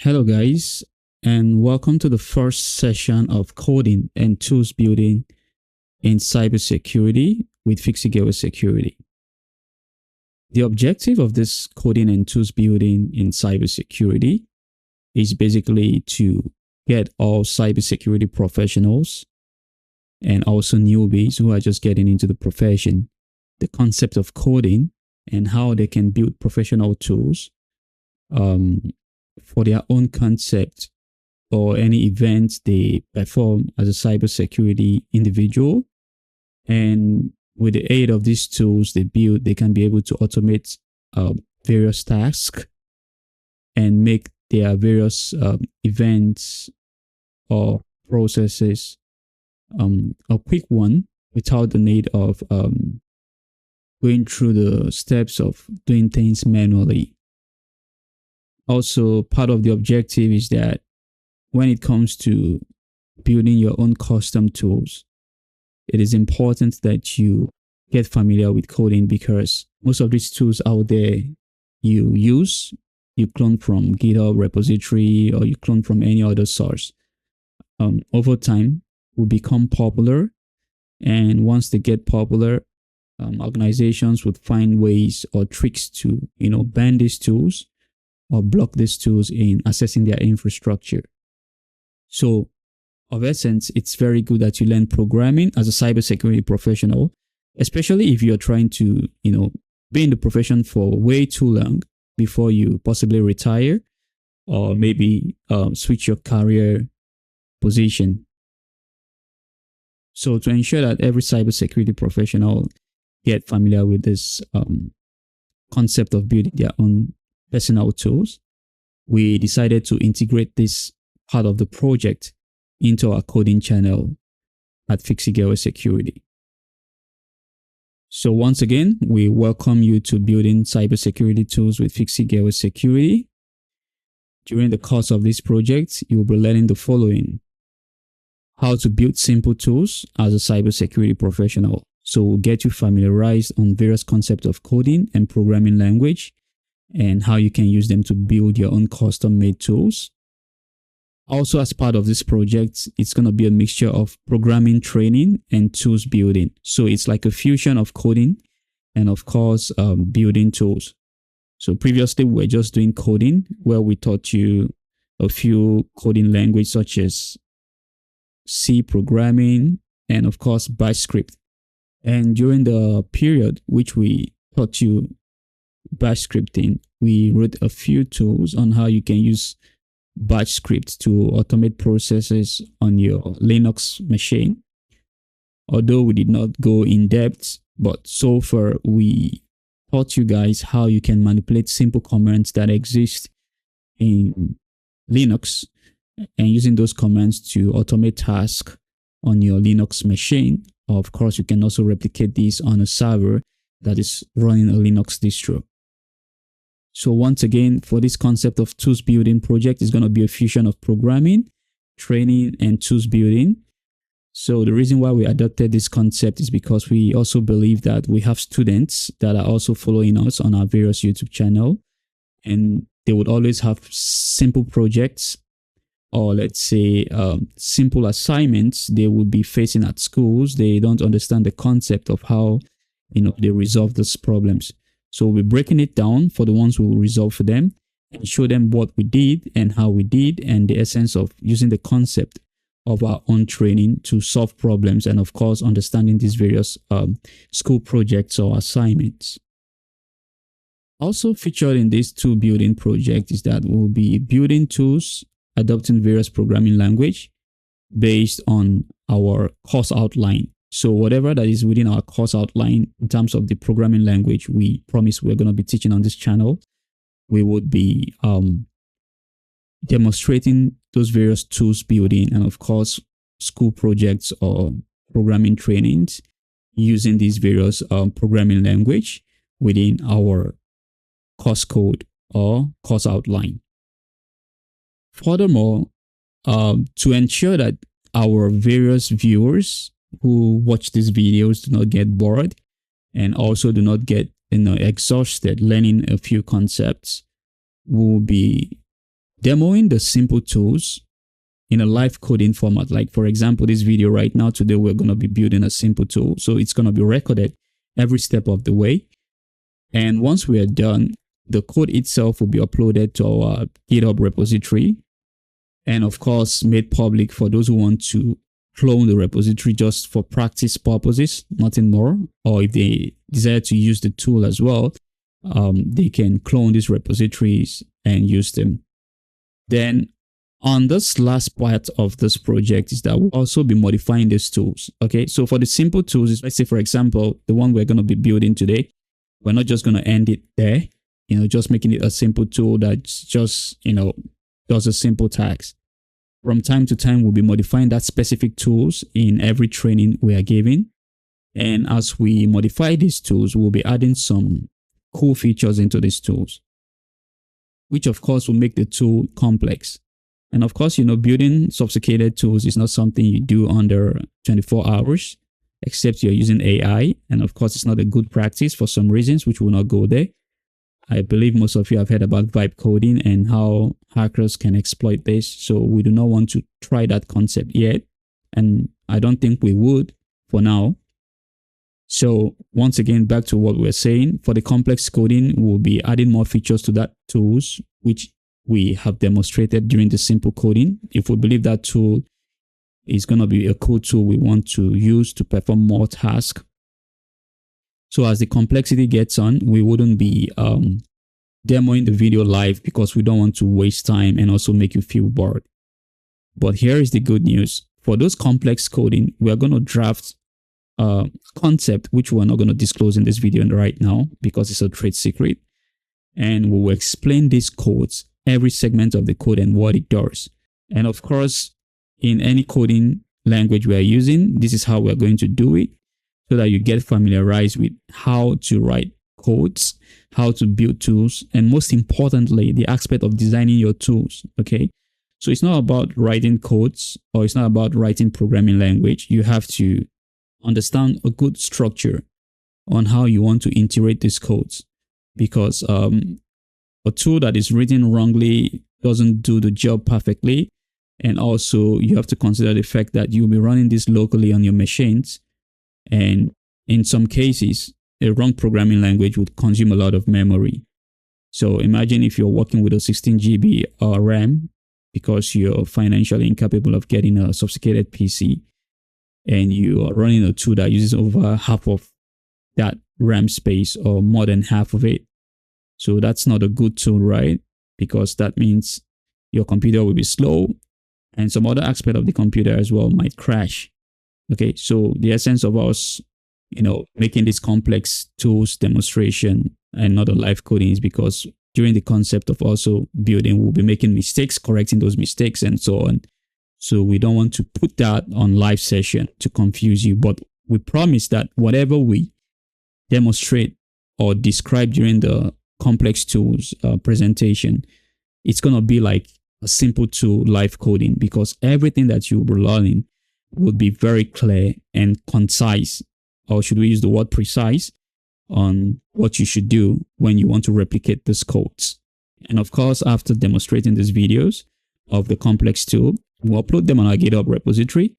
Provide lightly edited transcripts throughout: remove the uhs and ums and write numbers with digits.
Hello guys, and welcome to the first session of coding and tools building in cybersecurity with Fixie Security. The objective of this coding and tools building in cybersecurity is basically to get all cybersecurity professionals and also newbies who are just getting into the profession, the concept of coding and how they can build professional tools for their own concept or any event they perform as a cybersecurity individual. And with the aid of these tools they build, they can be able to automate various tasks and make their various events or processes a quick one without the need of going through the steps of doing things manually. Also, part of the objective is that when it comes to building your own custom tools, it is important that you get familiar with coding, because most of these tools out there you clone from GitHub repository or you clone from any other source. Over time will become popular, and once they get popular, organizations would find ways or tricks to ban these tools or block these tools in accessing their infrastructure. So, of essence, it's very good that you learn programming as a cybersecurity professional, especially if you're trying to, be in the profession for way too long before you possibly retire or maybe switch your career position. So, to ensure that every cybersecurity professional get familiar with this concept of building their own personal tools, we decided to integrate this part of the project into our coding channel at Fixie Security. So once again, we welcome you to building cybersecurity tools with Fixie Security. During the course of this project, you will be learning the following: how to build simple tools as a cybersecurity professional. So we'll get you familiarized on various concepts of coding and programming language, and how you can use them to build your own custom-made tools. Also, as part of this project, it's going to be a mixture of programming training and tools building. So it's like a fusion of coding and, of course, building tools. So previously, we were just doing coding, where we taught you a few coding languages such as C programming and, of course, Bash script. And during the period which we taught you Bash scripting, we wrote a few tools on how you can use Bash script to automate processes on your Linux machine. Although we did not go in depth, but so far we taught you guys how you can manipulate simple commands that exist in Linux, and using those commands to automate tasks on your Linux machine. Of course, you can also replicate this on a server that is running a Linux distro. So once again, for this concept of tools building project, is going to be a fusion of programming, training, and tools building. So the reason why we adopted this concept is because we also believe that we have students that are also following us on our various YouTube channel, and they would always have simple projects, or let's say simple assignments they would be facing at schools. They don't understand the concept of how they resolve those problems. So we'll be breaking it down for the ones we will resolve for them and show them what we did and how we did, and the essence of using the concept of our own training to solve problems, and of course understanding these various school projects or assignments. Also featured in this tool building project is that we'll be building tools adopting various programming language based on our course outline. So whatever that is within our course outline in terms of the programming language we promise we're going to be teaching on this channel, we would be demonstrating those various tools building and, of course, school projects or programming trainings using these various programming language within our course code or course outline. Furthermore, to ensure that our various viewers who watch these videos do not get bored and also do not get exhausted learning a few concepts, we'll be demoing the simple tools in a live coding format. Like for example, this video right now, today we're going to be building a simple tool. So it's going to be recorded every step of the way. And once we are done, the code itself will be uploaded to our GitHub repository. And of course, made public for those who want to clone the repository just for practice purposes, nothing more. Or if they desire to use the tool as well, they can clone these repositories and use them. Then on this last part of this project is that we'll also be modifying these tools. Okay, so for the simple tools, let's say for example, the one we're going to be building today, we're not just going to end it there, just making it a simple tool that's just, does a simple task. From time to time, we'll be modifying that specific tools in every training we are giving. And as we modify these tools, we'll be adding some cool features into these tools, which of course will make the tool complex. And of course, building sophisticated tools is not something you do under 24 hours, except you're using AI. And of course, it's not a good practice for some reasons, which will not go there. I believe most of you have heard about vibe coding and how hackers can exploit this. So we do not want to try that concept yet. And I don't think we would for now. So once again, back to what we're saying, for the complex coding, we'll be adding more features to that tools, which we have demonstrated during the simple coding. If we believe that tool is going to be a cool tool we want to use to perform more tasks. So as the complexity gets on, we wouldn't be demoing the video live because we don't want to waste time and also make you feel bored. But here is the good news. For those complex coding, we are going to draft a concept which we're not going to disclose in this video right now because it's a trade secret. And we will explain these codes, every segment of the code and what it does. And of course, in any coding language we are using, this is how we're going to do it so that you get familiarized with how to write codes, how to build tools, and most importantly, the aspect of designing your tools. Okay. So it's not about writing codes or it's not about writing programming language. You have to understand a good structure on how you want to integrate these codes, because a tool that is written wrongly doesn't do the job perfectly. And also you have to consider the fact that you'll be running this locally on your machines. And in some cases, a wrong programming language would consume a lot of memory. So imagine if you're working with a 16 GB RAM because you're financially incapable of getting a sophisticated PC, and you are running a tool that uses over half of that RAM space or more than half of it. So that's not a good tool, right? Because that means your computer will be slow and some other aspect of the computer as well might crash. Okay, so the essence of us, making this complex tools demonstration and not a live coding is because during the concept of also building, we'll be making mistakes, correcting those mistakes and so on. So we don't want to put that on live session to confuse you, but we promise that whatever we demonstrate or describe during the complex tools presentation, it's going to be like a simple tool live coding, because everything that you'll be learning will be very clear and concise, or should we use the word precise, on what you should do when you want to replicate these codes. And of course, after demonstrating these videos of the complex tool, we'll upload them on our GitHub repository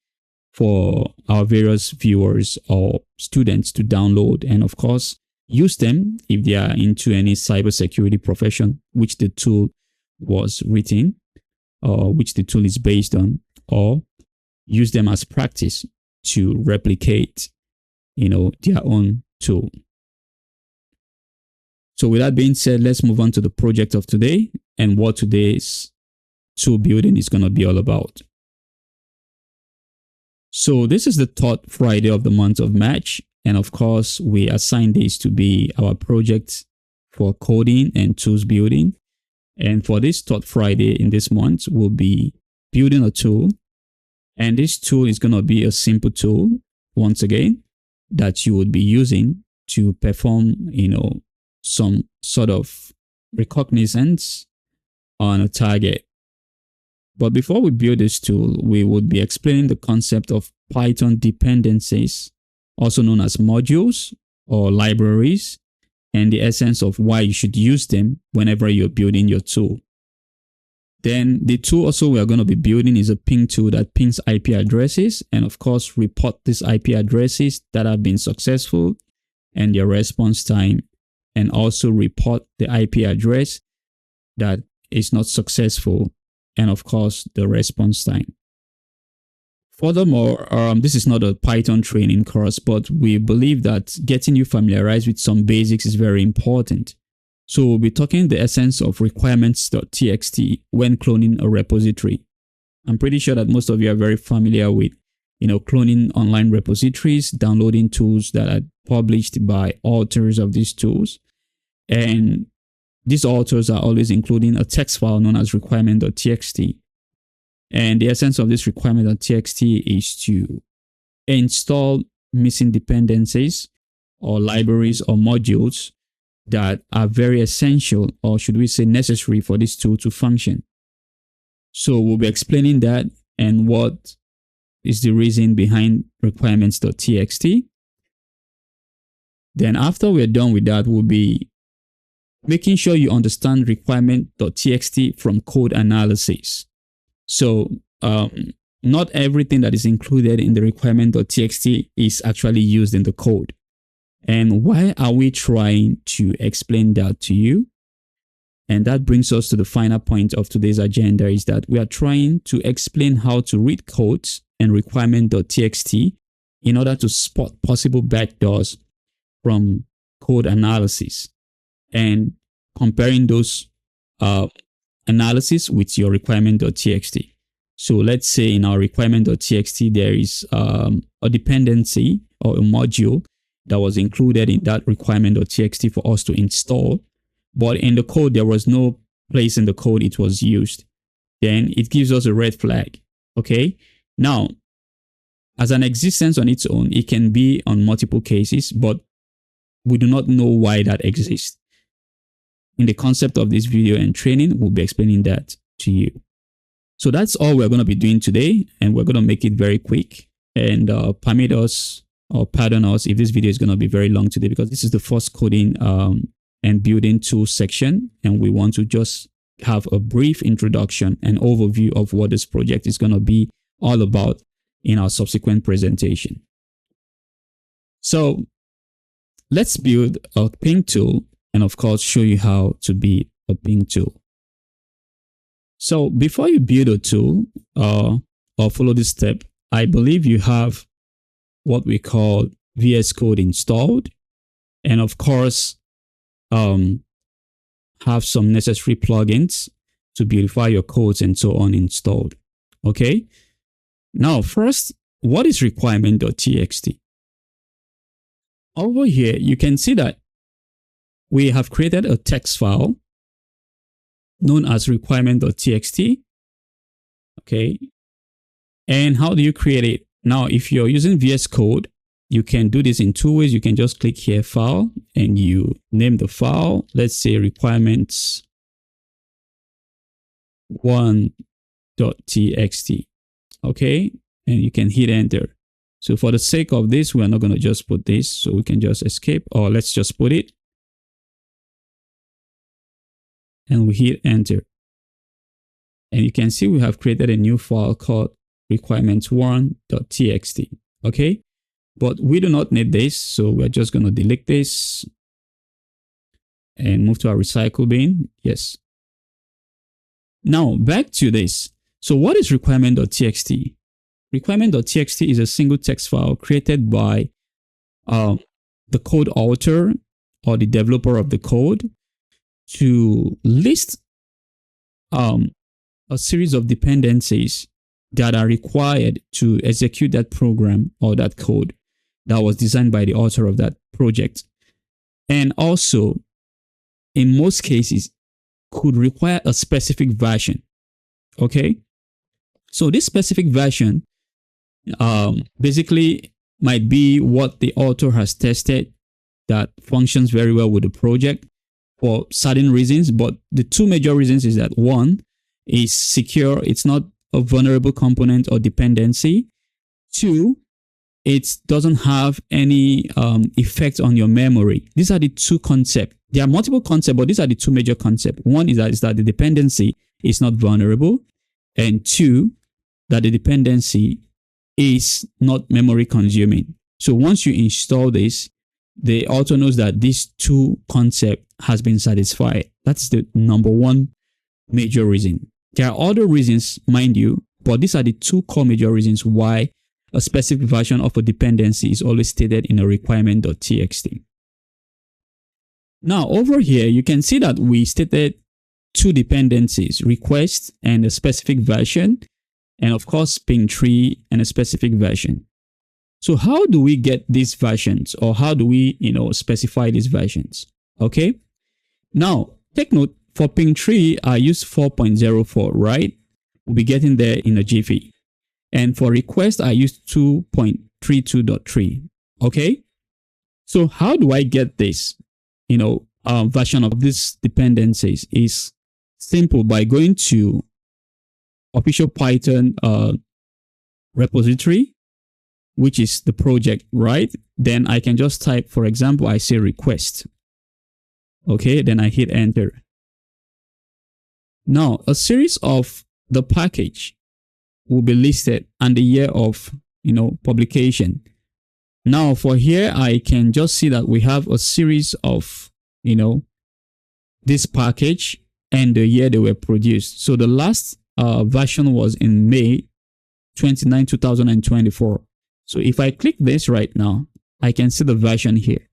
for our various viewers or students to download and of course use them if they are into any cybersecurity profession, which the tool was written or which the tool is based on, or use them as practice to replicate, their own tool. So with that being said, let's move on to the project of today and what today's tool building is going to be all about. So this is the third Friday of the month of March. And of course, we assigned this to be our project for coding and tools building. And for this third Friday in this month, we'll be building a tool. And this tool is going to be a simple tool, once again, that you would be using to perform, some sort of reconnaissance on a target. But before we build this tool, we would be explaining the concept of Python dependencies, also known as modules or libraries, and the essence of why you should use them whenever you're building your tool. Then the tool also we are going to be building is a ping tool that pings IP addresses and of course report these IP addresses that have been successful and their response time, and also report the IP address that is not successful and of course the response time. Furthermore, this is not a Python training course, but we believe that getting you familiarized with some basics is very important. So we'll be talking the essence of requirements.txt when cloning a repository. I'm pretty sure that most of you are very familiar with, cloning online repositories, downloading tools that are published by authors of these tools. And these authors are always including a text file known as requirement.txt. And the essence of this requirement.txt is to install missing dependencies or libraries or modules that are very essential, or should we say necessary, for this tool to function. So we'll be explaining that and what is the reason behind requirements.txt. Then after we're done with that, we'll be making sure you understand requirement.txt from code analysis. So not everything that is included in the requirement.txt is actually used in the code. And why are we trying to explain that to you? And that brings us to the final point of today's agenda, is that we are trying to explain how to read codes and requirement.txt in order to spot possible backdoors from code analysis and comparing those analysis with your requirement.txt. So let's say in our requirement.txt, there is a dependency or a module that was included in that requirement.txt for us to install, but in the code, there was no place in the code it was used. Then it gives us a red flag. Okay. Now, as an existence on its own, it can be on multiple cases, but we do not know why that exists. In the concept of this video and training, we'll be explaining that to you. So that's all we're going to be doing today, and we're going to make it very quick. And permit us or pardon us if this video is going to be very long today, because this is the first coding and building tool section, and we want to just have a brief introduction and overview of what this project is going to be all about in our subsequent presentation. So let's build a ping tool and of course show you how to build a ping tool. So before you build a tool or follow this step, I believe you have what we call VS Code installed, and of course have some necessary plugins to beautify your codes and so on installed. Okay. Now, first, what is requirement.txt? Over here, you can see that we have created a text file known as requirement.txt. Okay. And how do you create it? Now, if you're using VS Code, you can do this in two ways. You can just click here, file, and you name the file. Let's say requirements1.txt. Okay. And you can hit enter. So for the sake of this, we're not going to just put this. So we can just escape, or let's just put it. And we hit enter. And you can see we have created a new file called requirements1.txt. Okay. But we do not need this. So we're just going to delete this and move to our recycle bin. Yes. Now back to this. So what is requirement.txt? Requirement.txt is a single text file created by the code author or the developer of the code to list a series of dependencies that are required to execute that program or that code that was designed by the author of that project. And also, in most cases, could require a specific version. Okay. So this specific version basically might be what the author has tested that functions very well with the project for certain reasons. But the two major reasons is that one is secure. It's not a vulnerable component or dependency. Two, it doesn't have any effect on your memory. These are the two concepts. There are multiple concepts, but these are the two major concepts. One is that the dependency is not vulnerable, and 2, that the dependency is not memory consuming. So once you install this, the author knows that these 2 concept has been satisfied. That's the number 1 major reason. There are other reasons, mind you, but these are the 2 core major reasons why a specific version of a dependency is always stated in a requirement.txt. Now over here, you can see that we stated 2 dependencies, request and a specific version, and of course ping tree and a specific version. So how do we get these versions, or how do we, specify these versions? Okay. Now take note, for ping tree, I use 4.04, right? We'll be getting there in a jiffy. And for request, I use 2.32.3. Okay. So how do I get this, version of these dependencies? Is simple, by going to official Python repository, which is the project, right? Then I can just type, for example, I say request. Okay, then I hit enter. Now a series of the package will be listed and the year of publication. Now for here, I can just see that we have a series of this package and the year they were produced. So the last version was in May 29, 2024. So if I click this right now, I can see the version here,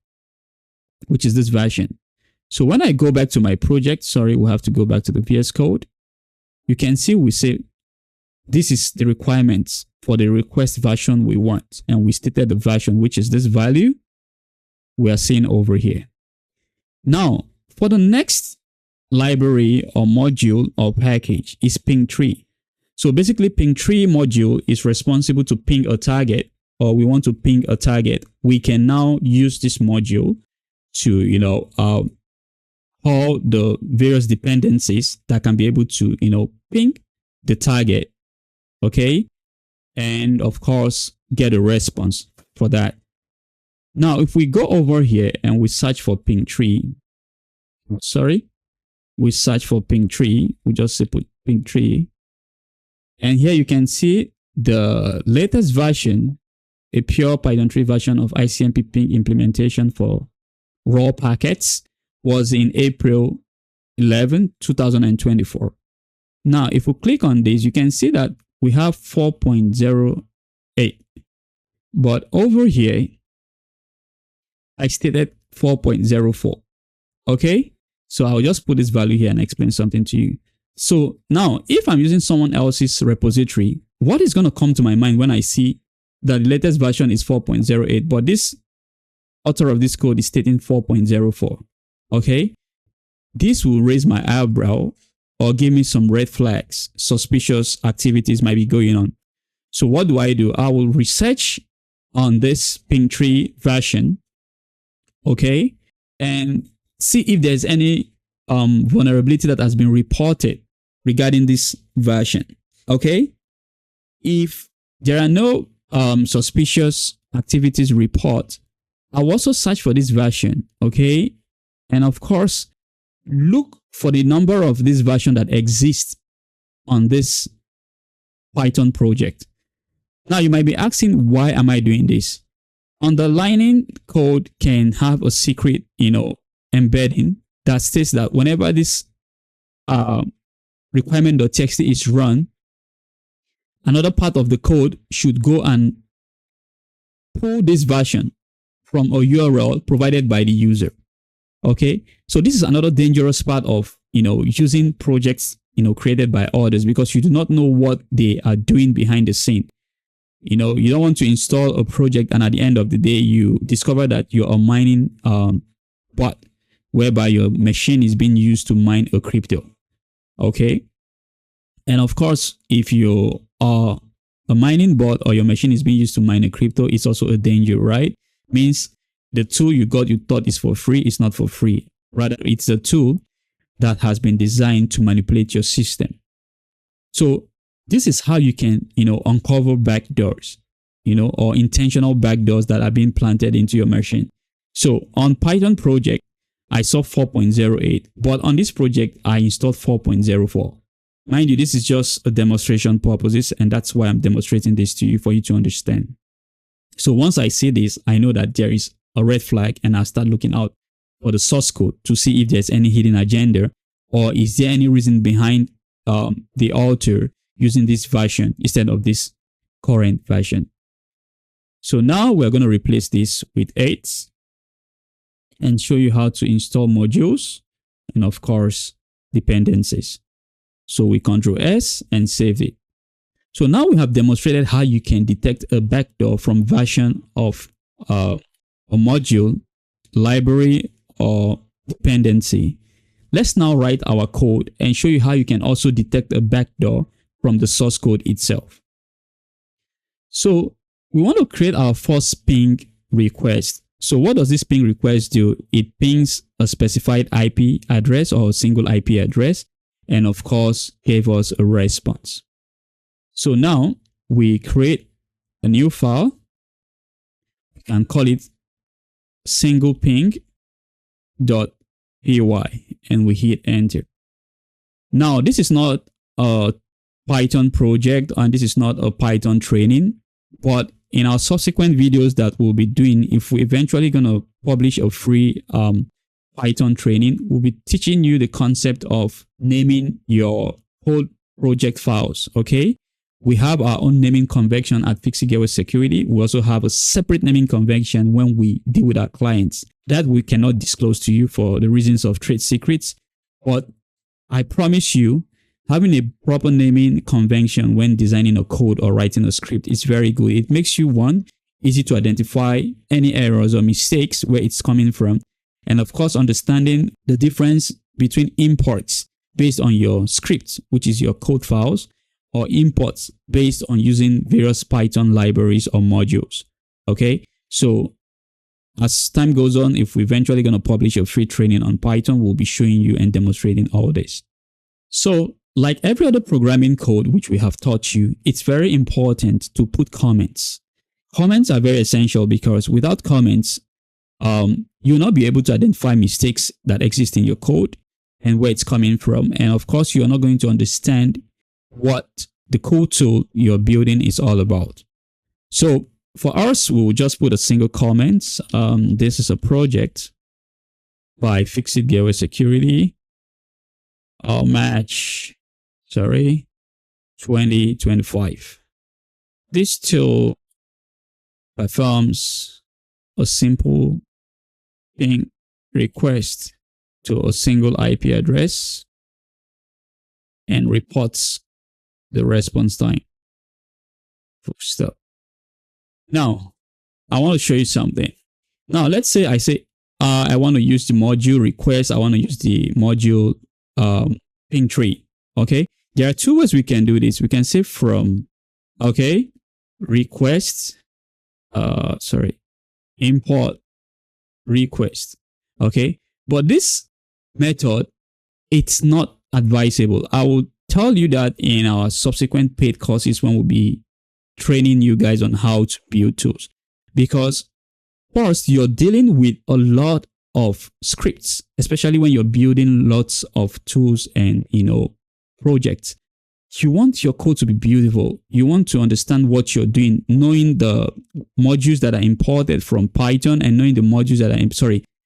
which is this version. So when I go back to my project, sorry, we'll have to go back to the VS Code. You can see we say this is the requirements for the request version we want. And we stated the version, which is this value we are seeing over here. Now, for the next library or module or package is ping tree. So basically ping tree module is responsible to ping a target, or we want to ping a target. We can now use this module to, call the various dependencies that can be able to, ping the target. Okay. And of course, get a response for that. Now, if we go over here and we search for ping tree, we search for ping tree, we just say put ping tree. And here you can see the latest version, a pure Python 3 version of ICMP ping implementation for raw packets, was in April 11, 2024. Now, if we click on this, you can see that we have 4.08. But over here, I stated 4.04. Okay? So I'll just put this value here and explain something to you. So now, if I'm using someone else's repository, what is going to come to my mind when I see that the latest version is 4.08, but this author of this code is stating 4.04? Okay? This will raise my eyebrow or give me some red flags. Suspicious activities might be going on. So what do? I will research on this ping tree version, okay, and see if there's any vulnerability that has been reported regarding this version. Okay, if there are no suspicious activities report, I'll also search for this version. Okay, and of course look for the number of this version that exists on this Python project. Now you might be asking, why am I doing this? Underlining code can have a secret, embedding that states that whenever this requirement.txt is run, another part of the code should go and pull this version from a URL provided by the user. Okay, so this is another dangerous part of using projects created by others, because you do not know what they are doing behind the scene. You don't want to install a project and at the end of the day you discover that you are mining bot, whereby your machine is being used to mine a crypto. Okay, and of course, if you are a mining bot or your machine is being used to mine a crypto, it's also a danger, right? Means the tool you thought is for free is not for free. Rather, it's a tool that has been designed to manipulate your system. So this is how you can, uncover backdoors, or intentional backdoors that are being planted into your machine. So on Python project, I saw 4.08, but on this project, I installed 4.04. Mind you, this is just a demonstration purposes, and that's why I'm demonstrating this to you for you to understand. So once I see this, I know that there is a red flag, and I'll start looking out for the source code to see if there's any hidden agenda, or is there any reason behind the author using this version instead of this current version. So now we're going to replace this with 8 and show you how to install modules and of course dependencies. So we Ctrl S and save it. So now we have demonstrated how you can detect a backdoor from version of a module, library, or dependency. Let's now write our code and show you how you can also detect a backdoor from the source code itself. So we want to create our first ping request. So what does this ping request do? It pings a specified IP address or a single IP address, and of course gave us a response. So now we create a new file. We can call it singleping.py and we hit enter. Now this is not a Python project and this is not a Python training, but in our subsequent videos that we'll be doing, if we're eventually going to publish a free Python training, we'll be teaching you the concept of naming your whole project files. Okay, we have our own naming convention at Fixie Gateway Security. We also have a separate naming convention when we deal with our clients that we cannot disclose to you for the reasons of trade secrets. But I promise you, having a proper naming convention when designing a code or writing a script is very good. It makes you, one, easy to identify any errors or mistakes where it's coming from. And of course, understanding the difference between imports based on your script, which is your code files, or imports based on using various Python libraries or modules. Okay, so as time goes on, if we're eventually going to publish a free training on Python, we'll be showing you and demonstrating all this. So like every other programming code which we have taught you, it's very important to put comments. Comments are very essential because without comments, you'll not be able to identify mistakes that exist in your code and where it's coming from. And of course, you're not going to understand what the code tool you're building is all about. So for us, we'll just put a single comment. This is a project by Fixie Gateway Security. March 2025. This tool performs a simple ping request to a single IP address and reports the response time. Full stop. Now, I want to show you something. Now, let's say I say I want to use the module request. I want to use the module ping tree. Okay, there are two ways we can do this. We can say from request import request. Okay, but this method, it's not advisable. I will tell you that in our subsequent paid courses when we'll be training you guys on how to build tools, because first you're dealing with a lot of scripts, especially when you're building lots of tools and projects. You want your code to be beautiful. You want to understand what you're doing, knowing the modules that are imported from Python and knowing the modules that are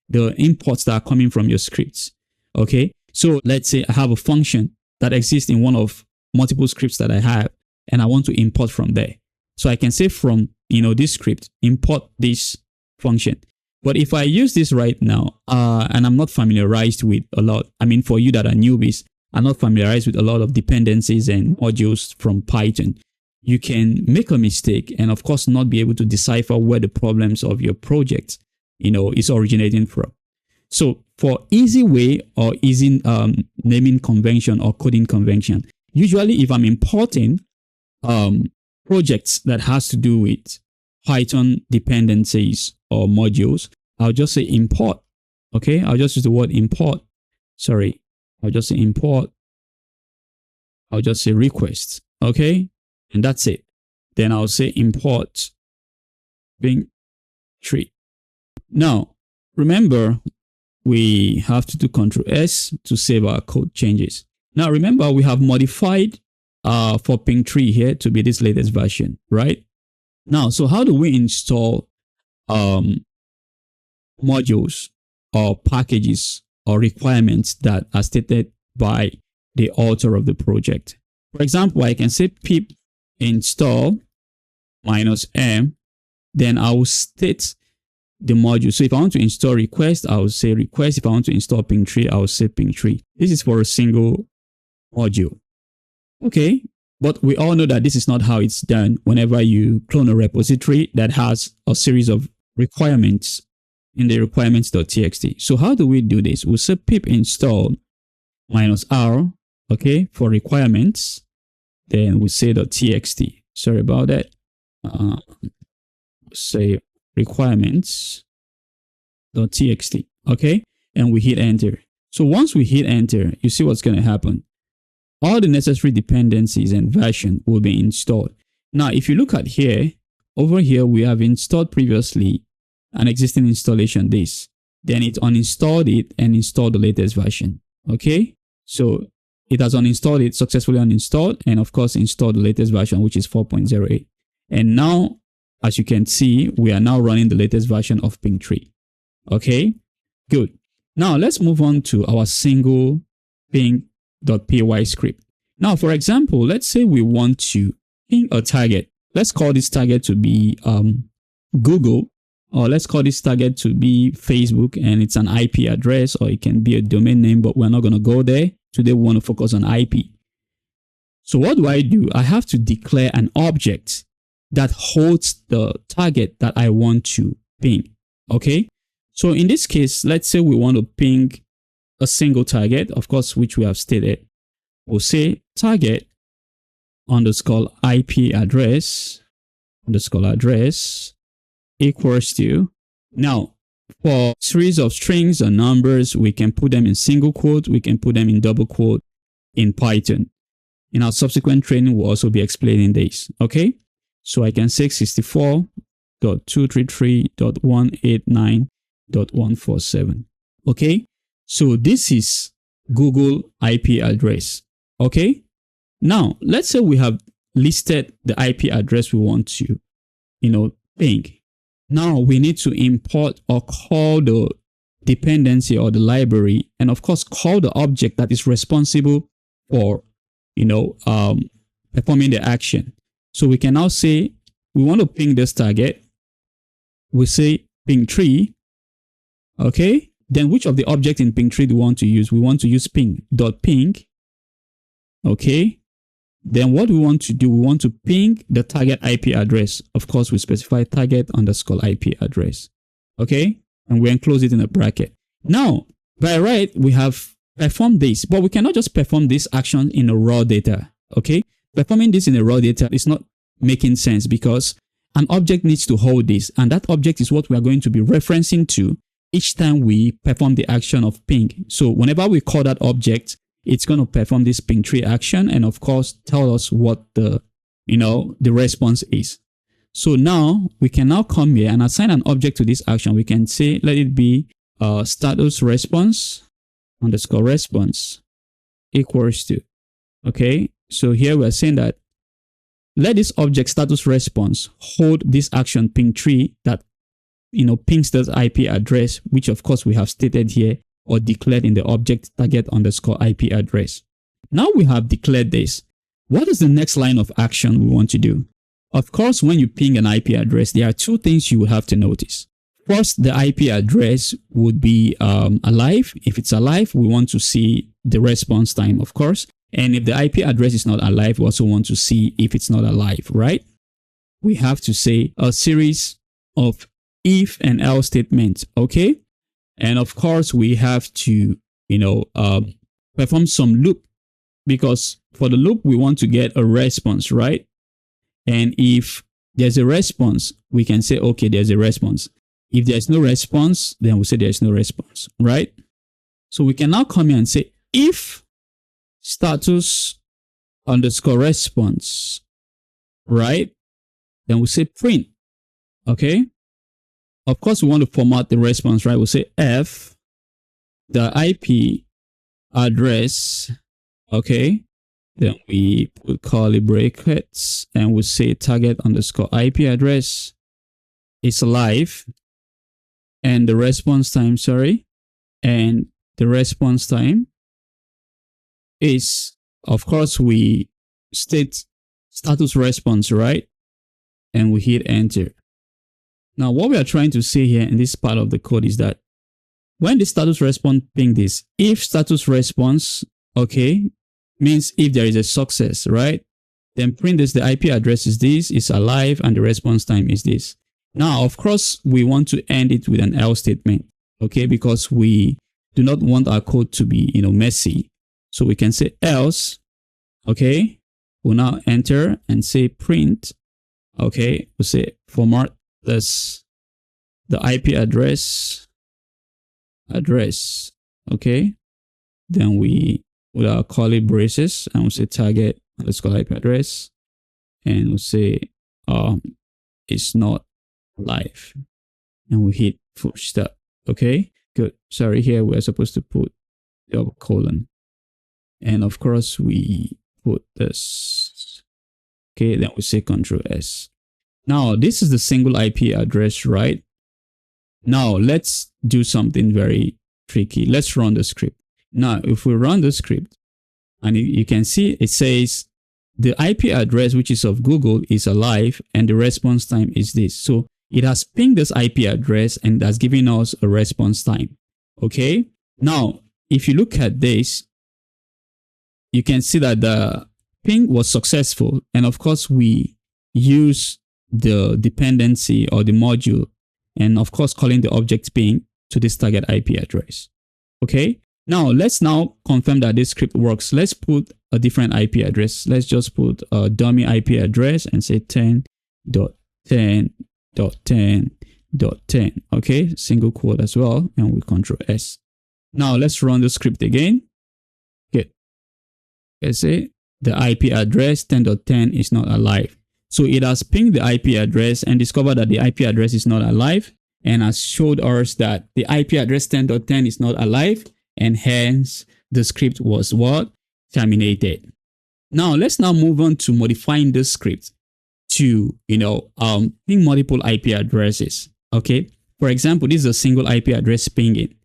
the imports that are coming from your scripts. Okay, so let's say I have a function that exists in one of multiple scripts that I have, and I want to import from there. So I can say from this script, import this function. But if I use this right now, and I'm not familiarized with a lot, for you that are newbies, I'm not familiarized with a lot of dependencies and modules from Python, you can make a mistake and of course not be able to decipher where the problems of your project, is originating from. So for easy way or easy naming convention or coding convention, usually if I'm importing projects that has to do with Python dependencies or modules, I'll just say import. Okay, I'll just use the word import. I'll just say import. I'll just say request. Okay, and that's it. Then I'll say import ping tree. Now, remember, we have to do Ctrl S to save our code changes. Now remember, we have modified for ping 3 here to be this latest version, right? Now, so how do we install modules or packages or requirements that are stated by the author of the project? For example, I can say pip install -m, then I will state the module. So if I want to install request, I will say request. If I want to install ping 3, I will say ping 3. This is for a single module. Okay, but we all know that this is not how it's done whenever you clone a repository that has a series of requirements in the requirements.txt. So how do we do this? We'll say pip install -r, okay, for requirements. Then we say .txt. Sorry about that. Say requirements.txt, okay, and we hit enter. So once we hit enter, you see what's going to happen. All the necessary dependencies and version will be installed. Now, if you look at here, over here, we have installed previously an existing installation, this. Then it uninstalled it and installed the latest version, okay? So it has uninstalled it, successfully uninstalled, and of course, installed the latest version, which is 4.08. And now, as you can see, we are now running the latest version of ping 3. Okay, good. Now let's move on to our single ping.py script. Now, for example, let's say we want to ping a target. Let's call this target to be Google, or let's call this target to be Facebook, and it's an IP address, or it can be a domain name, but we're not going to go there. Today, we want to focus on IP. So what do? I have to declare an object that holds the target that I want to ping. Okay. So in this case, let's say we want to ping a single target, of course, which we have stated. We'll say target underscore IP address equals to. Now, for series of strings or numbers, we can put them in single quote, we can put them in double quote in Python. In our subsequent training, we'll also be explaining this. Okay. So I can say 64.233.189.147. Okay. So this is Google IP address. Okay. Now, let's say we have listed the IP address we want to, ping. Now we need to import or call the dependency or the library, and of course, call the object that is responsible for, performing the action. So we can now say, we want to ping this target. We say ping 3. Okay. Then which of the objects in ping 3 do we want to use? We want to use ping.ping. Okay. Then what we want to do, we want to ping the target IP address. Of course, we specify target underscore IP address. Okay. And we enclose it in a bracket. Now, by right, we have performed this, but we cannot just perform this action in a raw data. Okay. Performing this in a raw data is not making sense because an object needs to hold this, and that object is what we are going to be referencing to each time we perform the action of ping. So whenever we call that object, it's going to perform this ping 3 action and of course tell us what the response is. So now we can now come here and assign an object to this action. We can say, let it be status response underscore response equals to. Okay. So here we're saying that let this object status response hold this action ping 3 that pings this IP address, which of course we have stated here or declared in the object target underscore IP address. Now we have declared this. What is the next line of action we want to do? Of course, when you ping an IP address, there are two things you will have to notice. First, the IP address would be alive. If it's alive, we want to see the response time, of course. And if the IP address is not alive, we also want to see if it's not alive, right? We have to say a series of if and else statements, okay? And of course, we have to, perform some loop, because for the loop, we want to get a response, right? And if there's a response, we can say, okay, there's a response. If there's no response, then we say there's no response, right? So we can now come here and say, if status underscore response, right? Then we say print, okay? Of course, we want to format the response, right? We'll say F, the IP address Okay. Then we put curly brackets and we say target underscore IP address is alive. And the response time, and the response time is, of course, we state status response, right? And we hit enter. Now, what we are trying to say here in this part of the code is that when the status response ping this, if status response, okay, means if there is a success, right? Then print this, the IP address is this, is alive, and the response time is this. Now, of course, we want to end it with an else statement, okay, because we do not want our code to be, messy. So we can say else, okay, we'll now enter and say print, okay, we'll say format this, the IP address, okay, then we with our curly braces and we'll say target underscore IP address and we'll say it's not live and we hit full stop. Okay, good. Sorry, here we're supposed to put the colon and of course we put this. Okay, then we say Control S. Now this is the single IP address, right? Now let's do something very tricky. Let's run the script. Now if we run the script and you can see it says the IP address which is of Google is alive and the response time is this. So it has pinged this IP address and that's giving us a response time. Okay. Now if you look at this, you can see that the ping was successful and of course we use the dependency or the module and of course calling the object ping to this target IP address. Okay, now let's now confirm that this script works. Let's put a different IP address. Let's just put a dummy IP address and say 10.10.10.10. Okay, single quote as well, and we Control S. Now let's run the script again. Good. Let's say the IP address 10.10 is not alive. So it has pinged the IP address and discovered that the IP address is not alive and has showed us that the IP address 10.10 is not alive and hence the script was what? Terminated. Now let's now move on to modifying this script to, ping multiple IP addresses. Okay. For example, this is a single IP address pinging.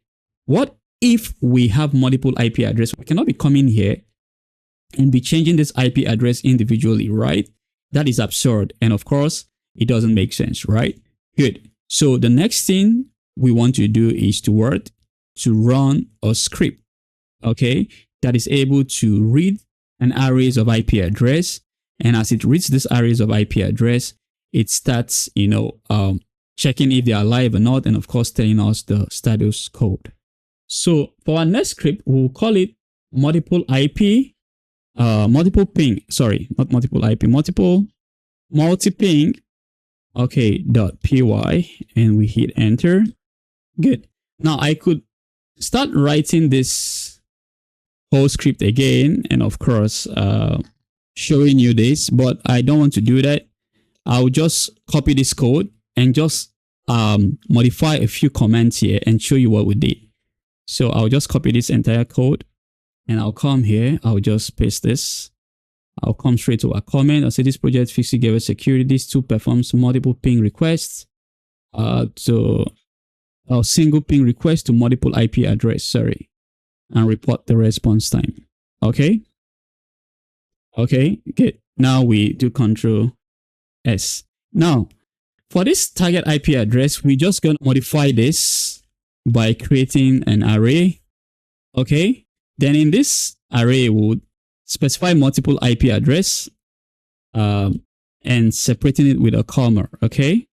What if we have multiple IP addresses? We cannot be coming here and be changing this IP address individually, right? That is absurd. And of course, it doesn't make sense, right? Good. So the next thing we want to do is to run a script, okay, that is able to read an arrays of IP address. And as it reads this arrays of IP address, it starts, checking if they are alive or not. And of course, telling us the status code. So for our next script, we'll call it multiple IP. Multiple ping, sorry, not multiple IP, multi-ping, okay, .py, and we hit enter. Good. Now I could start writing this whole script again, and of course, showing you this, but I don't want to do that. I'll just copy this code and just modify a few commands here and show you what we did. So I'll just copy this entire code. And I'll come here, I'll just paste this. I'll come straight to a comment. I'll say this project fixes gateway security. This tool performs multiple ping requests to a single ping request to multiple IP address, and report the response time. Okay. Okay, good. Now we do Control S. Now, for this target IP address, we're just going to modify this by creating an array. Okay. Then in this array, we would specify multiple IP address and separating it with a comma, okay?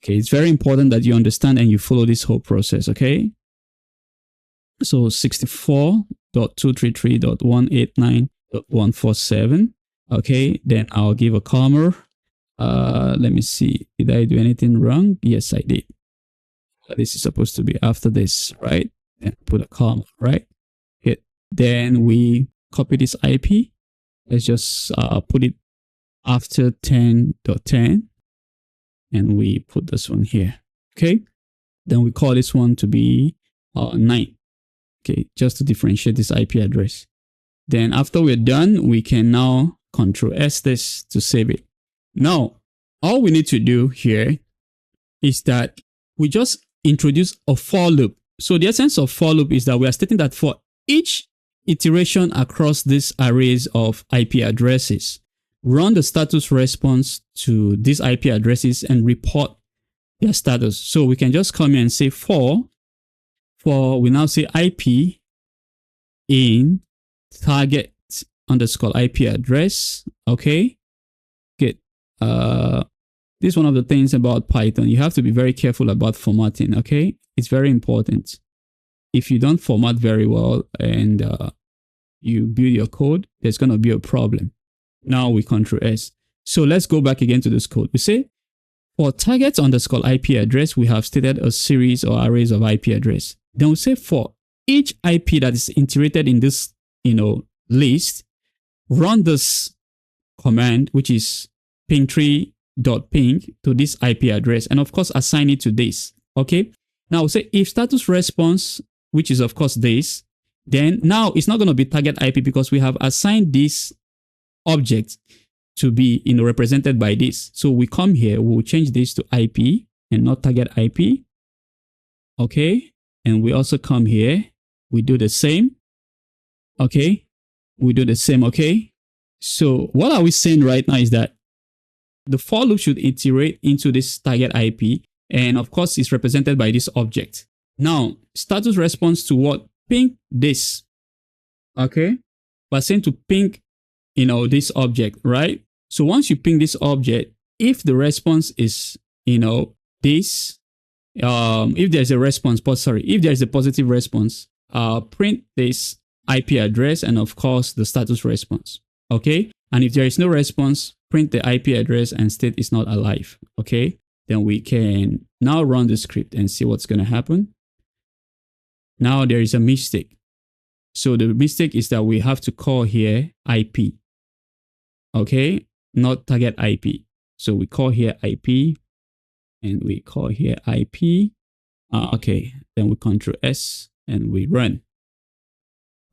Okay, it's very important that you understand and you follow this whole process, okay? So 64.233.189.147, okay? Then I'll give a comma. Let me see, did I do anything wrong? Yes, I did. This is supposed to be after this, right? And put a comma, right? Then we copy this IP. Let's just put it after 10.10 and we put this one here. Okay. Then we call this one to be 9. Okay. Just to differentiate this IP address. Then after we're done, we can now Control S this to save it. Now, all we need to do here is that we just introduce a for loop. So the essence of for loop is that we are stating that for each iteration across these arrays of IP addresses, run the status response to these IP addresses and report their status. So we can just come here and say for we now say IP in target underscore IP address. Okay, good. This is one of the things about Python. You have to be very careful about formatting. Okay, it's very important. If you don't format very well and you build your code, there's going to be a problem. Now we Control S. So let's go back again to this code. We say for target underscore IP address, we have stated a series or arrays of IP address. Then we say for each IP that is integrated in this, list, run this command, which is ping3.ping to this IP address, and of course assign it to this. Okay. Now we'll say if status response, which is of course this, then now it's not going to be target IP because we have assigned this object to be represented by this. So we come here, we'll change this to IP and not target IP. Okay. And we also come here, we do the same. Okay. We do the same. Okay. So what are we saying right now is that the for loop should iterate into this target IP. And of course, it's represented by this object. Now, status response to what? Ping this. Okay. We're saying to ping, this object, right? So once you ping this object, if the response is, this, if there's a response, if there's a positive response, print this IP address and of course the status response. Okay. And if there is no response, print the IP address and state it's not alive. Okay. Then we can now run the script and see what's going to happen. Now there is a mistake. So the mistake is that we have to call here IP. Okay. Not target IP. So we call here IP and we call here IP. Okay. Then we Control S and we run.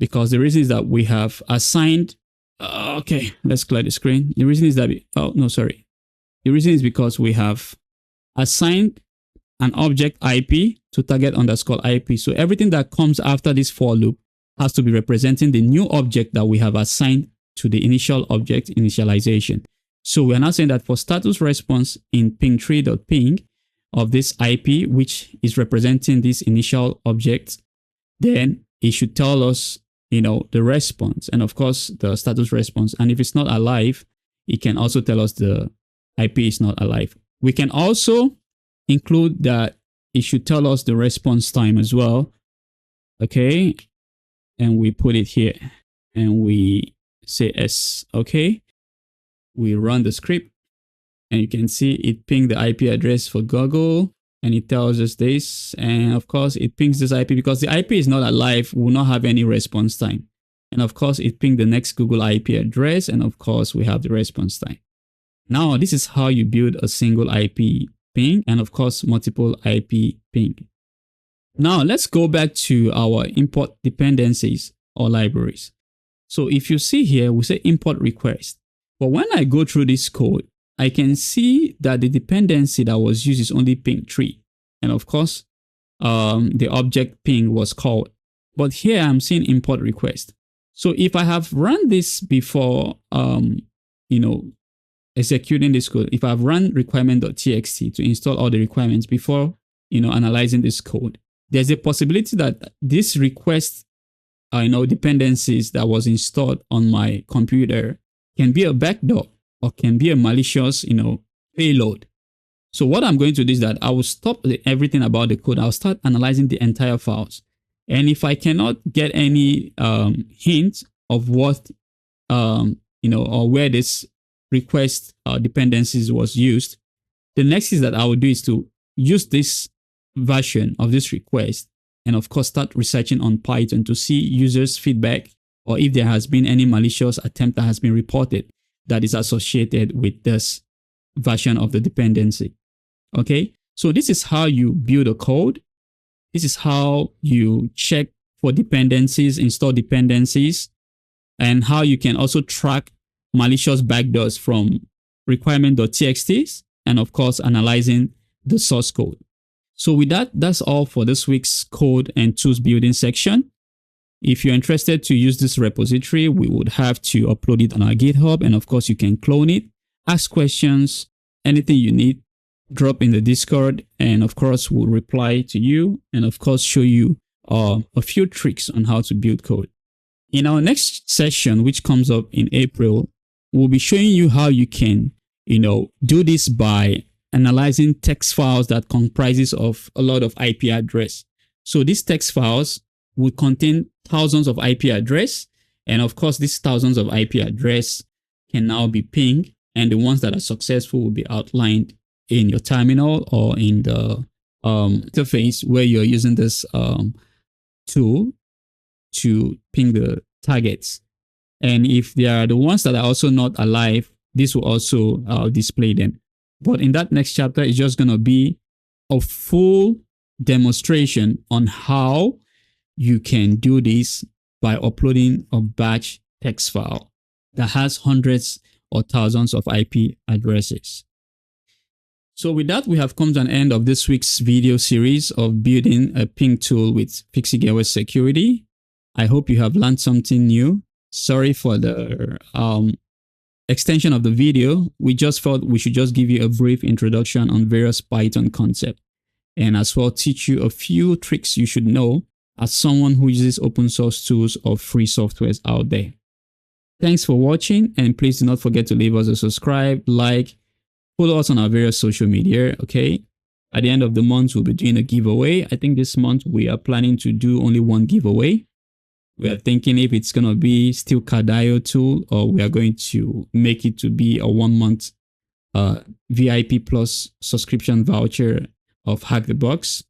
Because the reason is that we have assigned, okay, let's clear the screen. The reason is that, the reason is because we have assigned an object IP to target underscore IP. So everything that comes after this for loop has to be representing the new object that we have assigned to the initial object initialization. So we are now saying that for status response in ping3.ping of this IP, which is representing this initial object, then it should tell us, the response and of course the status response. And if it's not alive, it can also tell us the IP is not alive. We can also include that it should tell us the response time as well. Okay. And we put it here and we say S. Okay. We run the script and you can see it pinged the IP address for Google and it tells us this. And of course it pings this IP because the IP is not alive, will not have any response time. And of course it pinged the next Google IP address. And of course we have the response time. Now this is how you build a single IP ping and of course multiple IP ping. Now let's go back to our import dependencies or libraries. So if you see here, we say import request. But when I go through this code, I can see that the dependency that was used is only ping3. And of course, the object ping was called. But here I'm seeing import request. So if I have run this before, executing this code, if I've run requirement.txt to install all the requirements before, analyzing this code, there's a possibility that this request, dependencies that was installed on my computer can be a backdoor or can be a malicious, payload. So what I'm going to do is that I will stop everything about the code. I'll start analyzing the entire files. And if I cannot get any hint of what, or where this request dependencies was used, the next thing that I will do is to use this version of this request and of course start researching on Python to see users' feedback or if there has been any malicious attempt that has been reported that is associated with this version of the dependency. Okay, so this is how you build a code. This is how you check for dependencies, install dependencies, and how you can also track malicious backdoors from Requirements.txt, and of course, analyzing the source code. So with that, that's all for this week's code and tools building section. If you're interested to use this repository, we would have to upload it on our GitHub. And of course, you can clone it, ask questions, anything you need, drop in the Discord. And of course, we'll reply to you and of course, show you a few tricks on how to build code. In our next session, which comes up in April, we'll be showing you how you can, do this by analyzing text files that comprises of a lot of IP address. So these text files will contain thousands of IP address. And of course, these thousands of IP address can now be pinged. And the ones that are successful will be outlined in your terminal or in the interface where you're using this tool to ping the targets. And if they are the ones that are also not alive, this will also display them. But in that next chapter, it's just going to be a full demonstration on how you can do this by uploading a batch text file that has hundreds or thousands of IP addresses. So with that, we have come to an end of this week's video series of building a ping tool with Fixie Gateway Security. I hope you have learned something new. Sorry for the extension of the video. We just thought we should just give you a brief introduction on various Python concepts and as well teach you a few tricks you should know as someone who uses open source tools or free softwares out there. Thanks for watching, and please do not forget to leave us a subscribe, like, follow us on our various social media, okay? At the end of the month, we'll be doing a giveaway. I think this month we are planning to do only one giveaway. We are thinking if it's going to be still Cardio tool, or we are going to make it to be a 1 month VIP plus subscription voucher of Hack the Box.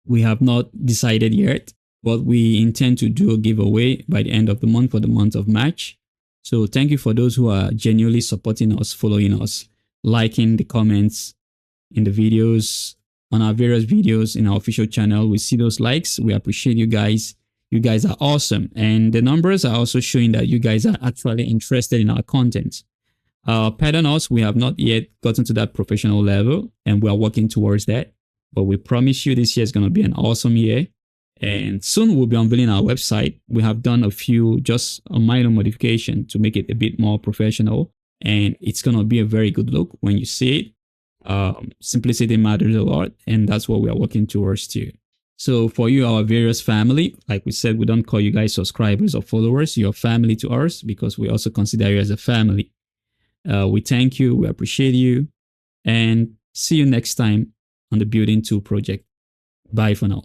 We have not decided yet, but we intend to do a giveaway by the end of the month for the month of March. So thank you for those who are genuinely supporting us, following us, liking the comments in the videos, on our various videos in our official channel. We see those likes. We appreciate you guys. You guys are awesome. And the numbers are also showing that you guys are actually interested in our content. Pardon us, we have not yet gotten to that professional level and we are working towards that. But we promise you this year is going to be an awesome year. And soon we'll be unveiling our website. We have done just a minor modification to make it a bit more professional. And it's going to be a very good look when you see it. Simplicity matters a lot. And that's what we are working towards too. So for you, our various family, like we said, we don't call you guys subscribers or followers. You're family to us because we also consider you as a family. We thank you. We appreciate you. And see you next time on the Building Tool project. Bye for now.